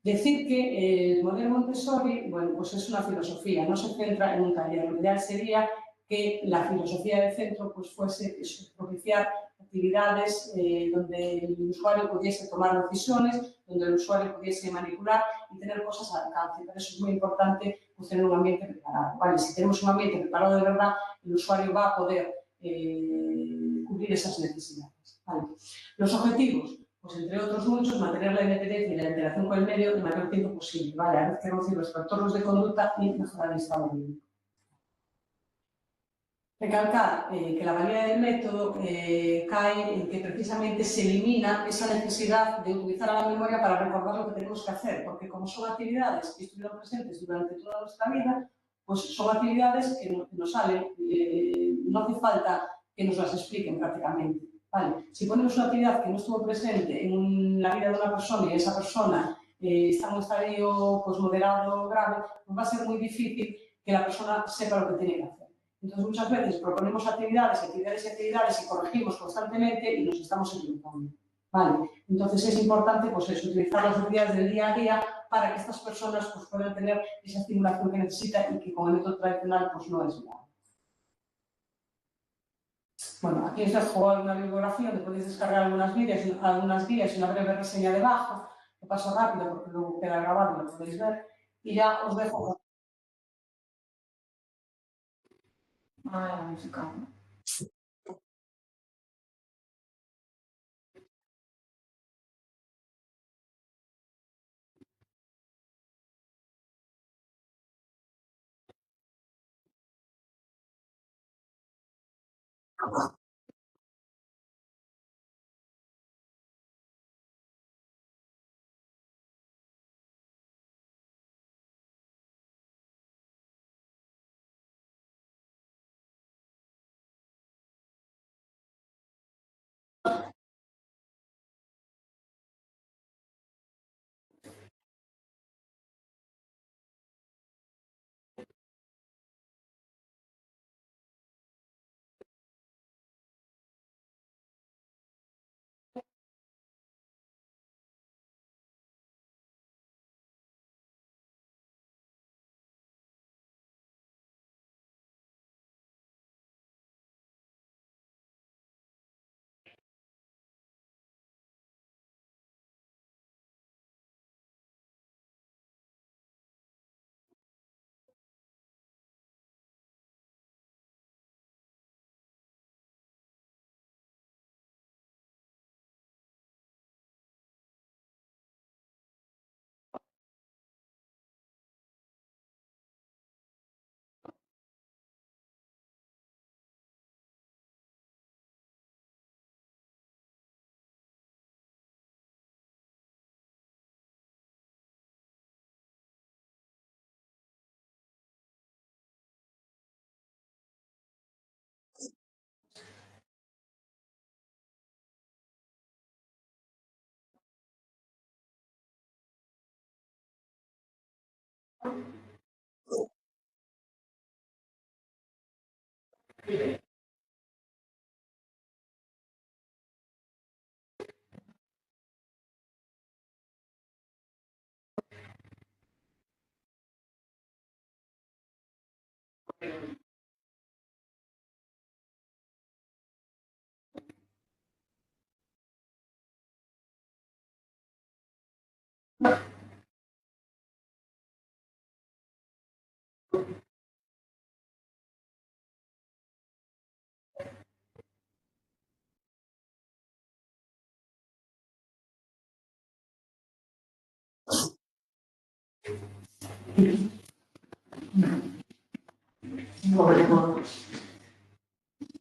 [SPEAKER 2] Decir que el modelo Montessori, bueno, pues es una filosofía, no se centra en un taller. Lo ideal sería que la filosofía del centro pues fuese eso, propiciar actividades donde el usuario pudiese tomar decisiones, donde el usuario pudiese manipular y tener cosas al alcance. Por eso es muy importante pues, tener un ambiente preparado. ¿Vale? Si tenemos un ambiente preparado de verdad, el usuario va a poder cubrir esas necesidades. ¿Vale? Los objetivos. Pues entre otros muchos, mantener la independencia y la interacción con el medio el mayor tiempo posible, ¿vale? A veces reducir los trastornos de conducta y mejorar el estado anímico. Recalcar que la valía del método cae en que precisamente se elimina esa necesidad de utilizar a la memoria para recordar lo que tenemos que hacer, porque como son actividades que estuvieron presentes durante toda nuestra vida, pues son actividades que nos salen, no hace falta que nos las expliquen prácticamente. Vale. Si ponemos una actividad que no estuvo presente en la vida de una persona y esa persona está en un estadio pues, moderado o grave, pues va a ser muy difícil que la persona sepa lo que tiene que hacer. Entonces, muchas veces proponemos actividades, actividades y actividades y corregimos constantemente y nos estamos equivocando. Vale. Entonces, es importante pues, eso, utilizar las actividades del día a día para que estas personas pues, puedan tener esa estimulación que necesitan y que con el método tradicional pues, no es nada. Bueno, aquí os dejo una bibliografía donde podéis descargar algunas guías y una breve reseña debajo. Lo paso rápido porque luego queda grabado y lo podéis ver. Y ya os dejo.
[SPEAKER 1] Ay, la música.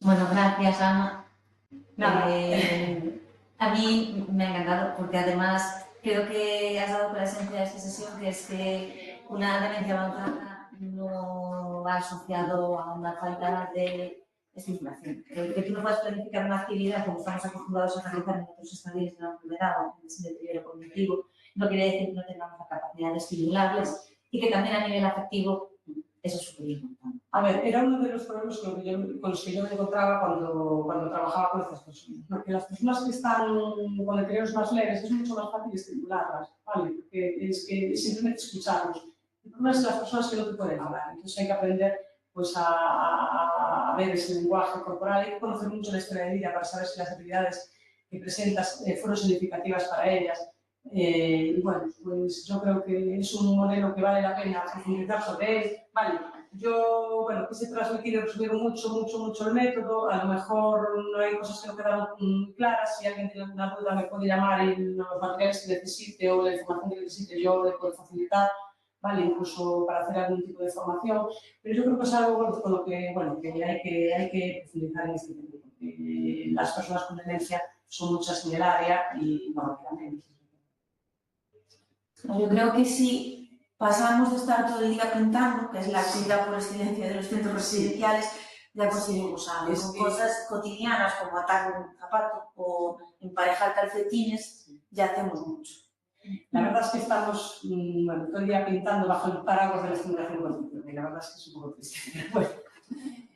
[SPEAKER 1] Bueno, gracias, Ana.
[SPEAKER 2] Nada.
[SPEAKER 1] A mí me ha encantado porque además creo que has dado con la esencia de esta sesión, que es que una demencia avanzada no va asociado a una falta de estimulación. Que tú no puedas planificar una actividad como estamos acostumbrados a realizar en otros estadios de la enfermedad o en ese deterioro cognitivo, no quiere decir que no tengamos la capacidad de estimularles y que también a nivel afectivo eso es súper importante.
[SPEAKER 2] A ver, era uno de los problemas con los que yo me encontraba cuando trabajaba con estas personas. Porque las personas que están con deterioros más leves es mucho más fácil estimularlas, ¿vale? Porque es que simplemente escucharlos. El problema es las personas que no te pueden hablar. Entonces hay que aprender pues, a ver ese lenguaje corporal. Hay que conocer mucho la historia de vida para saber si las actividades que presentas fueron significativas para ellas. Y bueno, pues yo creo que es un modelo que vale la pena profundizar sobre él. Vale, yo, bueno, quise transmitir y resumir mucho el método. A lo mejor no hay cosas que no quedaron claras. Si alguien tiene alguna duda me puede llamar y los materiales que necesite o la información que necesite yo le puedo facilitar, ¿vale? Incluso para hacer algún tipo de formación. Pero yo creo que es algo con lo que, bueno, que hay que profundizar en este tema. Porque las personas con demencia son muchas en el área y, bueno, realmente.
[SPEAKER 3] Yo creo que si pasamos de estar todo el día pintando, que es la actividad por excelencia de los centros residenciales, ya conseguimos algo. Con cosas cotidianas como atar un zapato o emparejar calcetines, ya hacemos mucho.
[SPEAKER 2] La verdad es que estamos bueno, todo el día pintando bajo el paraguas de la estimulación cognitiva y la verdad es que es un poco triste. Bueno.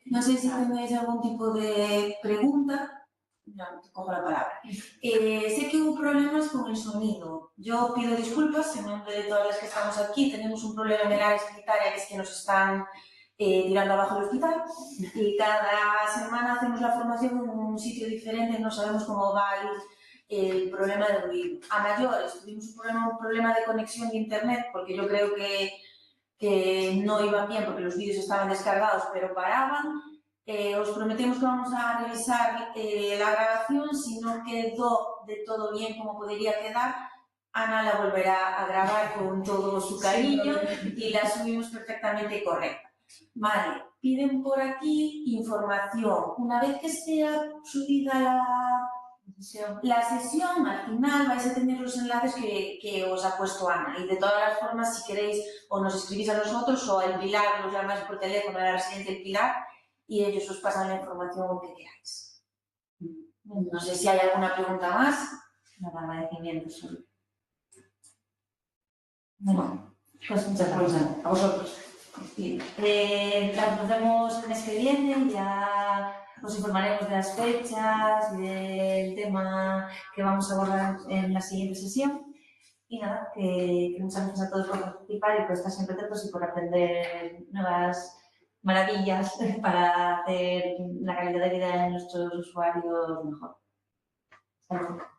[SPEAKER 3] No sé si tenéis algún tipo de pregunta. Ya, te cojo la palabra. Sé que hubo problemas con el sonido. Yo pido disculpas en nombre de todas las que estamos aquí. Tenemos un problema en el área sanitaria, que es que nos están tirando abajo el hospital y cada semana hacemos la formación en un sitio diferente, no sabemos cómo va a ir el problema del ruido. A mayores tuvimos un problema de conexión de internet, porque yo creo que no iban bien porque los vídeos estaban descargados pero paraban. Os prometemos que vamos a revisar la grabación. Si no quedó de todo bien como podría quedar, Ana la volverá a grabar con todo su cariño y la subimos perfectamente correcta. Vale, piden por aquí información. Una vez que esté subida la sesión, al final vais a tener los enlaces que os ha puesto Ana. Y de todas las formas, si queréis, o nos escribís a nosotros o al Pilar, nos llamáis por teléfono a la residencia del Pilar y ellos os pasan la información que queráis. No sé si hay alguna pregunta más.
[SPEAKER 1] Nada, agradecimientos. Bueno, pues muchas gracias.
[SPEAKER 2] A vosotros.
[SPEAKER 1] Sí. Nos vemos el mes que viene, ya os informaremos de las fechas, del tema que vamos a abordar en la siguiente sesión. Y nada, que muchas gracias a todos por participar y por estar siempre atentos y por aprender nuevas maravillas para hacer la calidad de vida de nuestros usuarios mejor. Hasta luego.